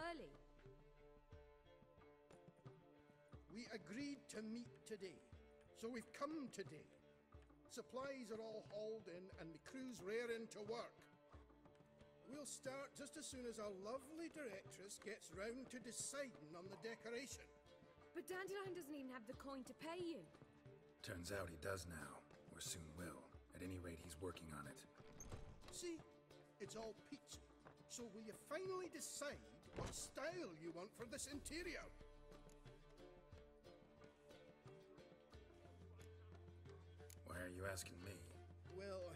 early? We agreed to meet today, so we've come today. Supplies are all hauled in and the crew's raring to work. We'll start just as soon as our lovely directress gets round to deciding on the decoration. But Dandelion doesn't even have the coin to pay you. Turns out he does now, or soon will. At any rate, he's working on it. See, it's all peachy. So will you finally decide what style you want for this interior? Why are you asking me? Well,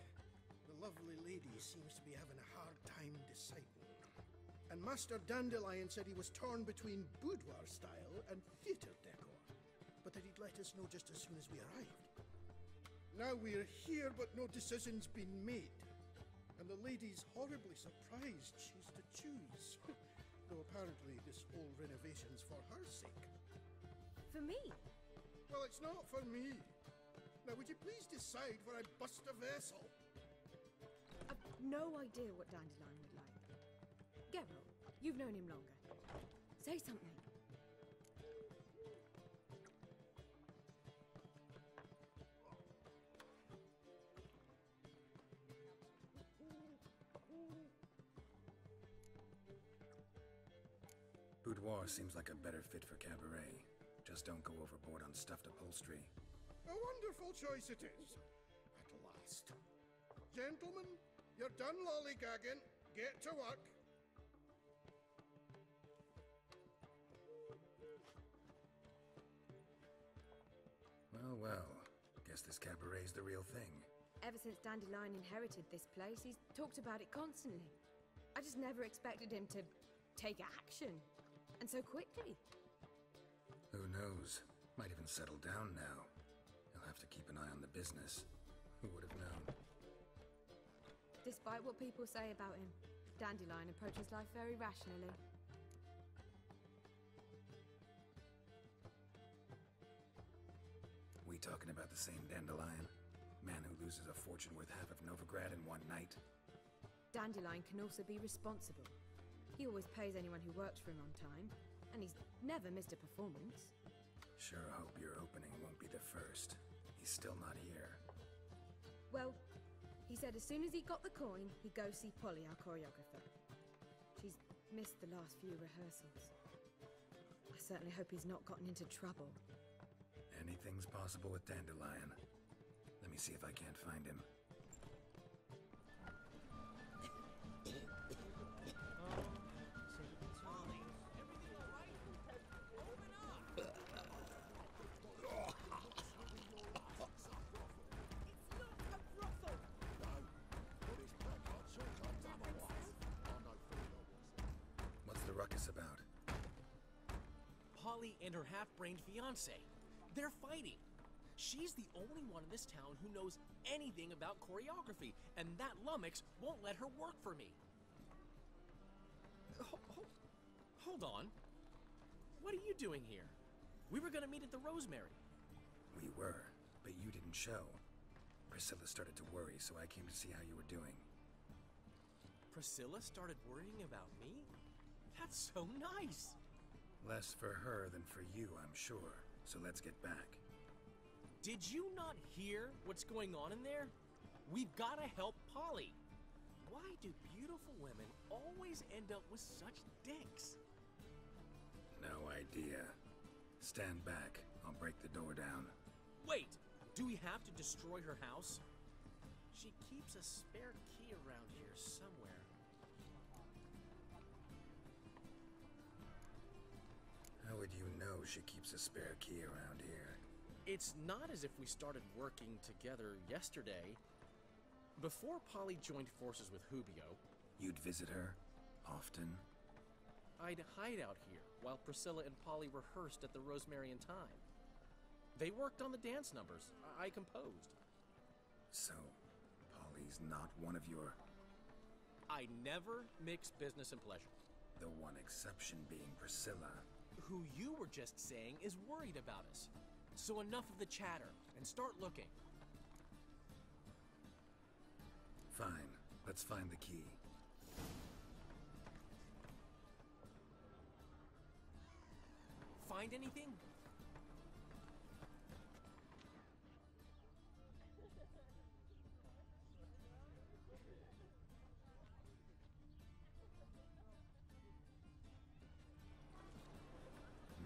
the lovely lady seems to be having a hard time deciding. And Master Dandelion said he was torn between boudoir style and theatre decor, but that he'd let us know just as soon as we arrived. Now we're here, but no decision's been made. And the lady's horribly surprised she's to choose. Though apparently this whole renovation's for her sake. For me? Well, it's not for me. Now, would you please decide where I bust a vessel? I've no idea what Dandelion would like. Geralt, you've known him longer. Say something. Boudoir seems like a better fit for cabaret. Just don't go overboard on stuffed upholstery. A wonderful choice it is. At last. Gentlemen, you're done lollygagging. Get to work. Well, well. Guess this cabaret's the real thing. Ever since Dandelion inherited this place, he's talked about it constantly. I just never expected him to take action. And so quickly. Who knows? Might even settle down now. He'll have to keep an eye on the business. Who would have known? Despite what people say about him, Dandelion approaches life very rationally. We talking about the same Dandelion? Man who loses a fortune worth half of Novigrad in one night? Dandelion can also be responsible. He always pays anyone who works for him on time, and he's never missed a performance. Sure hope your opening won't be the first. He's still not here. Well, he said as soon as he got the coin, he'd go see Polly, our choreographer. She's missed the last few rehearsals. I certainly hope he's not gotten into trouble. Anything's possible with Dandelion. Let me see if I can't find him. What's the ruckus about? Polly and her half-brained fiancé. They're fighting. She's the only one in this town who knows anything about choreography, and that lummox won't let her work for me. Hold on. What are you doing here? We were gonna meet at the Rosemary. We were, but you didn't show. Priscilla started to worry, so I came to see how you were doing. Priscilla started worrying about me? That's so nice! Less for her than for you, I'm sure. So let's get back. Did you not hear what's going on in there? We've gotta help Polly. Why do beautiful women always end up with such dicks? No idea. Stand back. I'll break the door down. Wait! Do we have to destroy her house? She keeps a spare key around here somewhere. How would you know she keeps a spare key around here? It's not as if we started working together yesterday. Before Polly joined forces with Hubio, You'd visit her? Often? I'd hide out here while Priscilla and Polly rehearsed at the Rosemary in time. They worked on the dance numbers I composed. So, Polly's not one of your... I never mix business and pleasure. The one exception being Priscilla. Who you were just saying is worried about us. So enough of the chatter, and start looking. Fine. Let's find the key. find anything?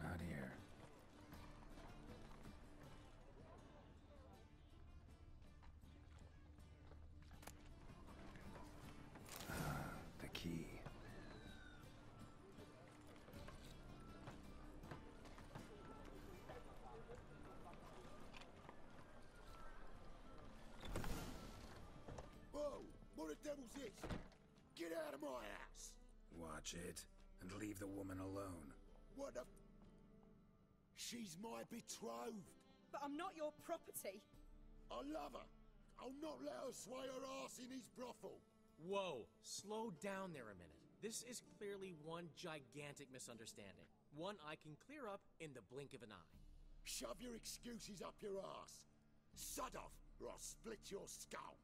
Not here. The key. Whoa! What the devil's this? Get out of my house! Watch it, and leave the woman alone. What the... She's my betrothed. But I'm not your property. I love her. I'll not let her sway her ass in his brothel. Whoa, slow down there a minute. This is clearly one gigantic misunderstanding. One I can clear up in the blink of an eye. Shove your excuses up your ass. Sod off, or I'll split your skull.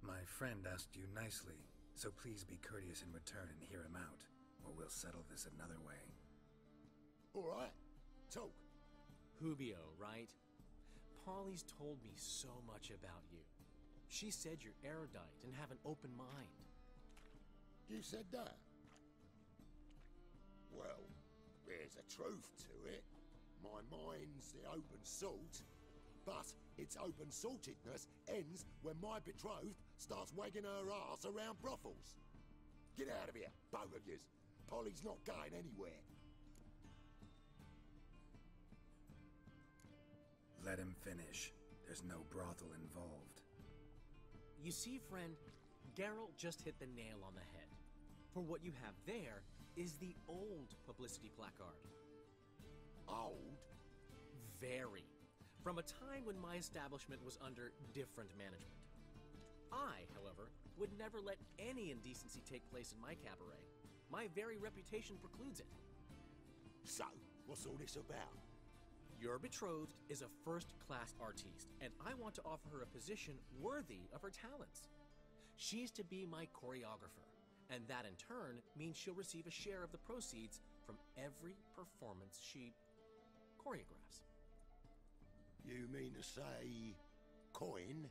My friend asked you nicely, so please be courteous in return and hear him out, or we'll settle this another way. All right, talk. Hubio, right? Polly's told me so much about you. She said you're erudite and have an open mind. You said that? Well, there's a truth to it. My mind's the open salt, but its open-saltedness ends when my betrothed starts wagging her ass around brothels. Get out of here, both of yous. Polly's not going anywhere. Let him finish. There's no brothel involved. You see, friend, Geralt just hit the nail on the head. For what you have there is the old publicity placard. Old? Very. From a time when my establishment was under different management. I, however, would never let any indecency take place in my cabaret. My very reputation precludes it. So, what's all this about? Your betrothed is a first-class artiste, and I want to offer her a position worthy of her talents. She's to be my choreographer, and that in turn means she'll receive a share of the proceeds from every performance she choreographs. You mean to say... coin?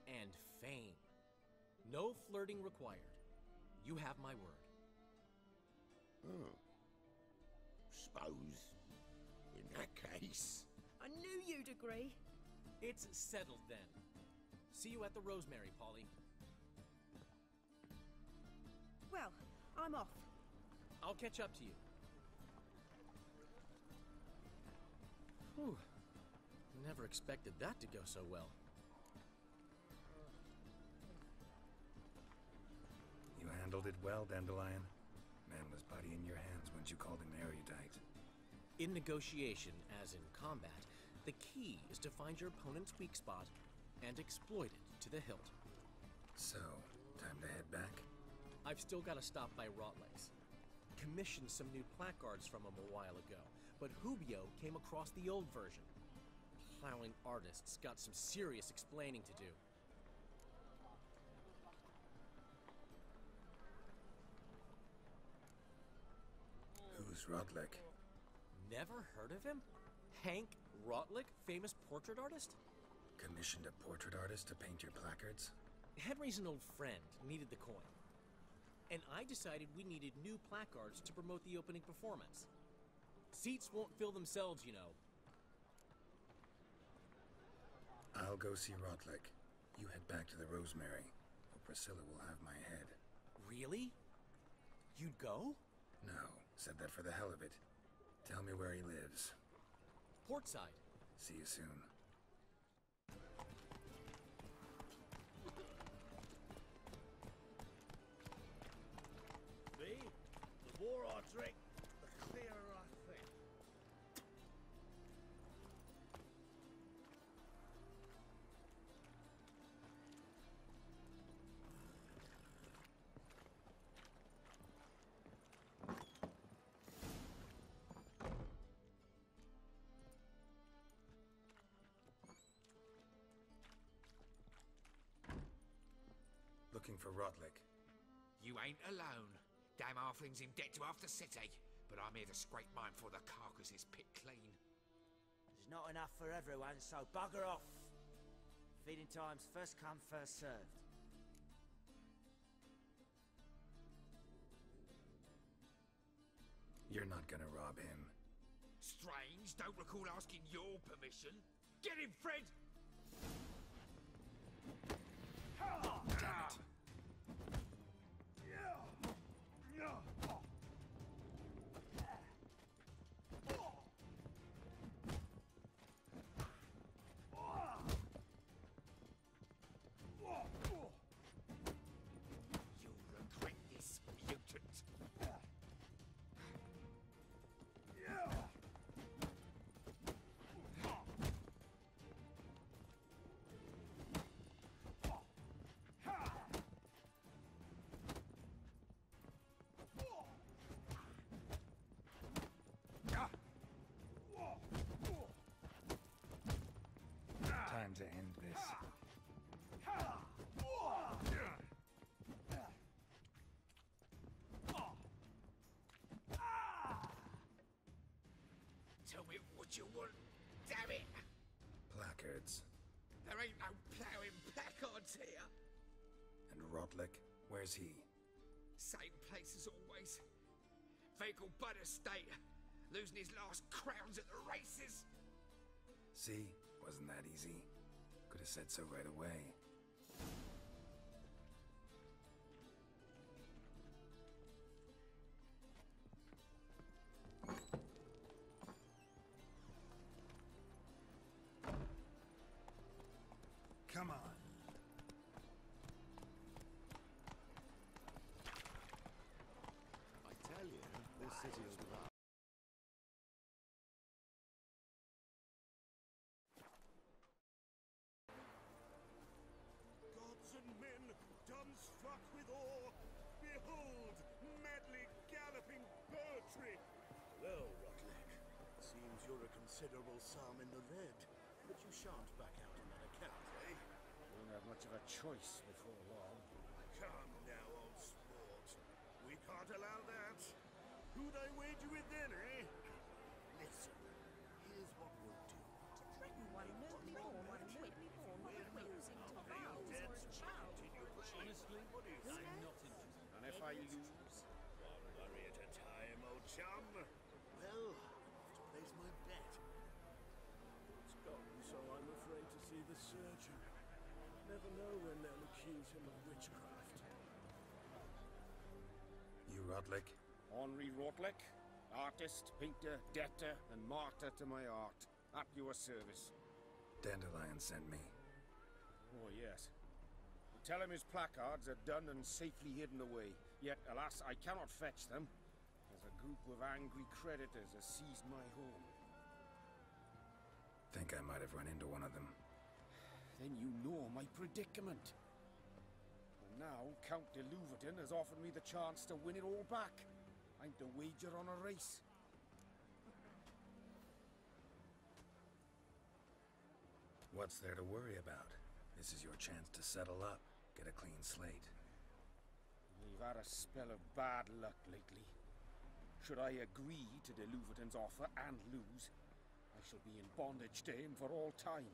And fame. No flirting required. You have my word. Oh. Suppose... in that case... I knew you'd agree. It's settled then. See you at the Rosemary, Polly. Well, I'm off. I'll catch up to you. Whew. Never expected that to go so well. You handled it well, Dandelion. Man was body in your hands once you called him erudite. In negotiation, as in combat, the key is to find your opponent's weak spot and exploit it to the hilt. So, time to head back? I've still got to stop by Rotlegs. Commissioned some new placards from him a while ago, but Hubio came across the old version. Plowing artists got some serious explaining to do. Who's Rotlick? Never heard of him? Hank Rotlick, famous portrait artist? Commissioned a portrait artist to paint your placards? Henry's an old friend, needed the coin. And I decided we needed new placards to promote the opening performance. Seats won't fill themselves, you know. I'll go see Rotlick. You head back to the Rosemary, or Priscilla will have my head. Really? You'd go? No, said that for the hell of it. Tell me where he lives. Portside. See you soon. Me? The more I drink, the clearer I think. Looking for Rotlick. You ain't alone. Damn halfling's in debt to half the city, but I'm here to scrape mine before the carcass is picked clean. There's not enough for everyone, so bugger off. Feeding time's first come, first served. You're not gonna rob him. Strange, don't recall asking your permission. Get him, Fred! Damn it. You'll regret this, mutant. Time to end this. Tell me what you want, damn it! Placards. There ain't no ploughing placards here. And Rotlick, where's he? Same place as always. Vehicle Bud Estate. Losing his last crowns at the races. See? Wasn't that easy? Could have said so right away. Come on. I tell you, this city is without. Gods and men, dumb struck with awe, behold, madly galloping poetry. Well, Rotlick, seems you're a considerable sum in the red, but you shan't back out on that account, eh? Won't have much of a choice before long. Come now, old sport. We can't allow that. Who'd I wager with then, eh? Listen, here's what we'll do. One nobly born, one nobly born, one refusing to bow or a child. Honestly, what do you say? I'm not interested. And if I lose? One worry at a time, old chum. Well, I'll have to place my bet. It's gone, so I'm afraid to see the surgeon. Never know when they'll accuse him of witchcraft. You Rotlick? Henri Rotlick, artist, painter, debtor, and martyr to my art. At your service. Dandelion sent me. Oh, yes. Tell him his placards are done and safely hidden away. Yet, alas, I cannot fetch them, as a group of angry creditors has seized my home. Think I might have run into one of them. Then you know my predicament. And now, Count de Louverton has offered me the chance to win it all back. I'm to wager on a race. What's there to worry about? This is your chance to settle up, get a clean slate. We've had a spell of bad luck lately. Should I agree to de Louverton's offer and lose, I shall be in bondage to him for all time.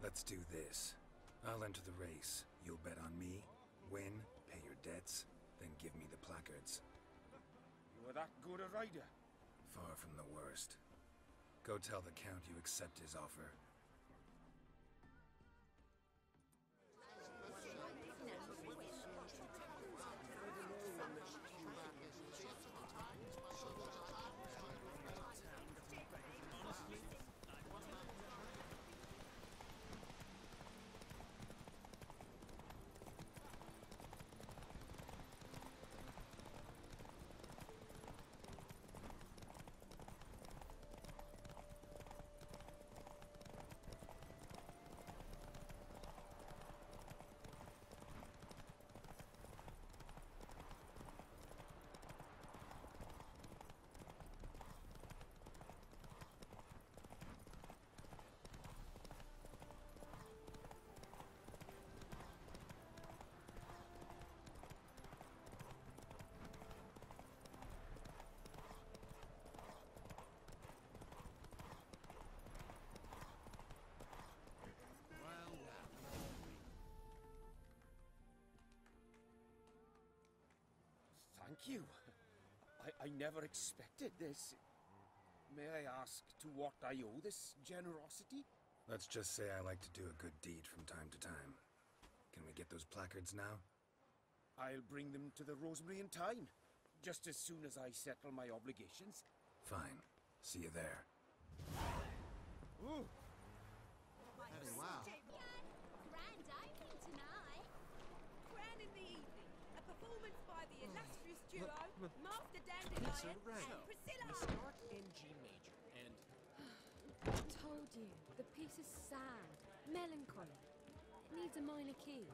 Let's do this. I'll enter the race. You'll bet on me, win, pay your debts, then give me the placards. You are that good a rider? Far from the worst. Go tell the Count you accept his offer. Thank you. I never expected this. May I ask to what I owe this generosity? Let's just say I like to do a good deed from time to time. Can we get those placards now? I'll bring them to the Rosemary in time, just as soon as I settle my obligations. Fine. See you there. Ooh. Wow. Grand opening tonight. Grand in the evening. A performance by the illustrious duo, Master Dandelion and Priscilla. We start in G major, and I told you, the piece is sad, melancholy. It needs a minor key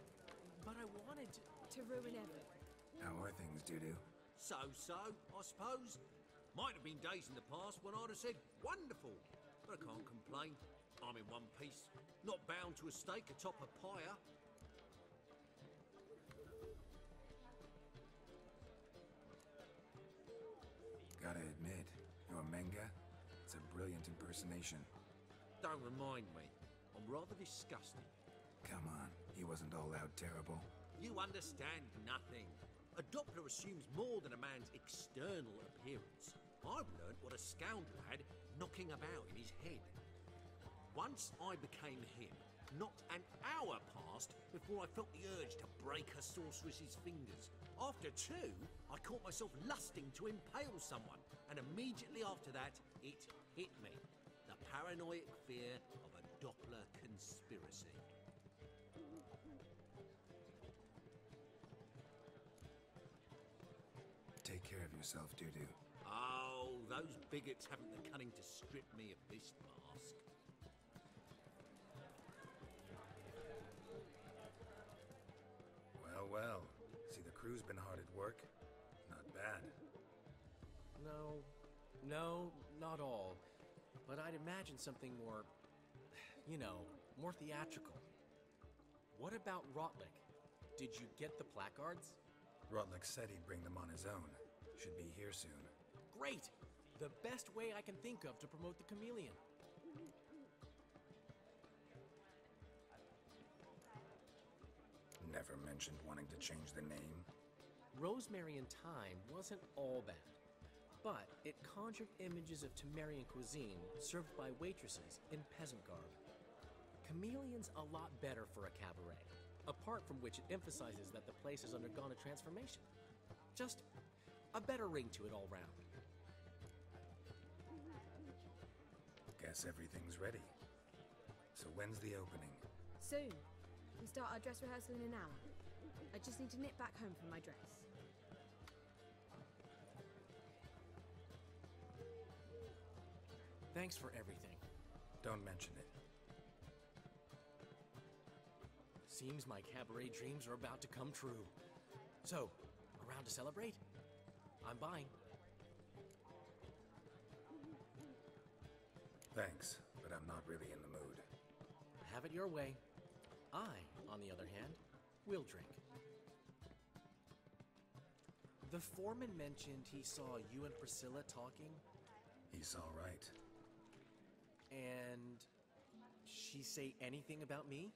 but I wanted to ruin everything. How are things, Dudu? So-so, I suppose. Might have been days in the past when I'd have said wonderful, but I can't complain. I'm in one piece, not bound to a stake atop a pyre. Gotta admit, your manga, it's a brilliant impersonation. Don't remind me. I'm rather disgusted. Come on, he wasn't all out terrible. You understand nothing. A Doppler assumes more than a man's external appearance. I've learnt what a scoundrel had knocking about in his head. Once I became him, not an hour passed before I felt the urge to break a sorceress's fingers. After two, I caught myself lusting to impale someone, and immediately after that, it hit me. The paranoid fear of a Doppler conspiracy. Take care of yourself, Dudu. Oh, those bigots haven't the cunning to strip me of this mask. Well, well. See, the crew's been hard at work. Not bad. No, not all. But I'd imagine something more, more theatrical. What about Rotlick? Did you get the placards? Rotlick said he'd bring them on his own. Should be here soon. Great! The best way I can think of to promote the chameleon. Never mentioned wanting to change the name. Rosemary in Time wasn't all bad, but it conjured images of Temerian cuisine served by waitresses in peasant garb. Chameleon's a lot better for a cabaret, apart from which it emphasizes that the place has undergone a transformation. Just a better ring to it all round. Guess everything's ready. So when's the opening? Soon. We start our dress rehearsal in an hour. I just need to nip back home for my dress. Thanks for everything. Don't mention it. Seems my cabaret dreams are about to come true. So, around to celebrate? I'm buying. Thanks, but I'm not really in the mood. Have it your way. I, on the other hand, will drink. The foreman mentioned he saw you and Priscilla talking. He's all right. And she say anything about me?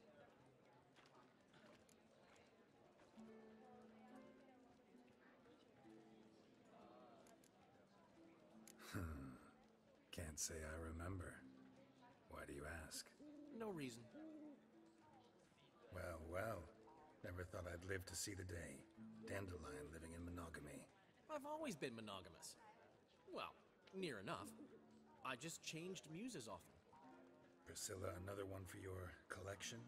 Can't say I remember. Why do you ask? No reason. Well, well. Never thought I'd live to see the day. Dandelion living in monogamy. I've always been monogamous. Well, near enough. I just changed muses often. Priscilla, another one for your collection?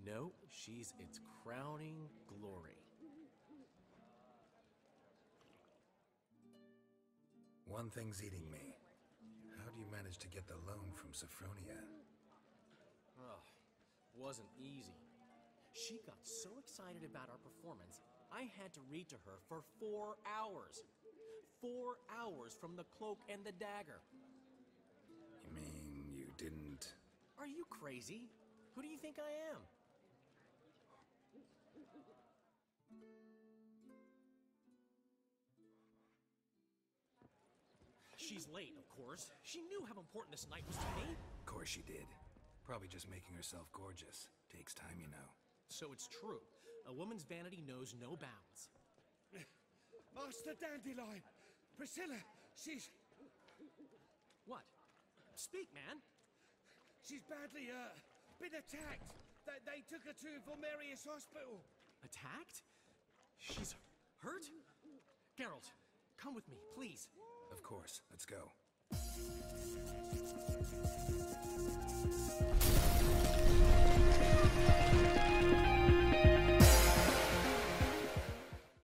No, she's its crowning glory. One thing's eating me. How do you manage to get the loan from Sophronia? Ugh, wasn't easy. She got so excited about our performance, I had to read to her for 4 hours. 4 hours from the cloak and the dagger. You mean you didn't... Are you crazy? Who do you think I am? She's late, of course. She knew how important this night was to me. Of course she did. Probably just making herself gorgeous. Takes time, you know. So it's true. A woman's vanity knows no bounds. Master Dandelion! Priscilla, she's... What? Speak, man. She's badly, been attacked. They took her to Vulmerius Hospital. Attacked? She's hurt? Geralt, come with me, please. Of course, let's go.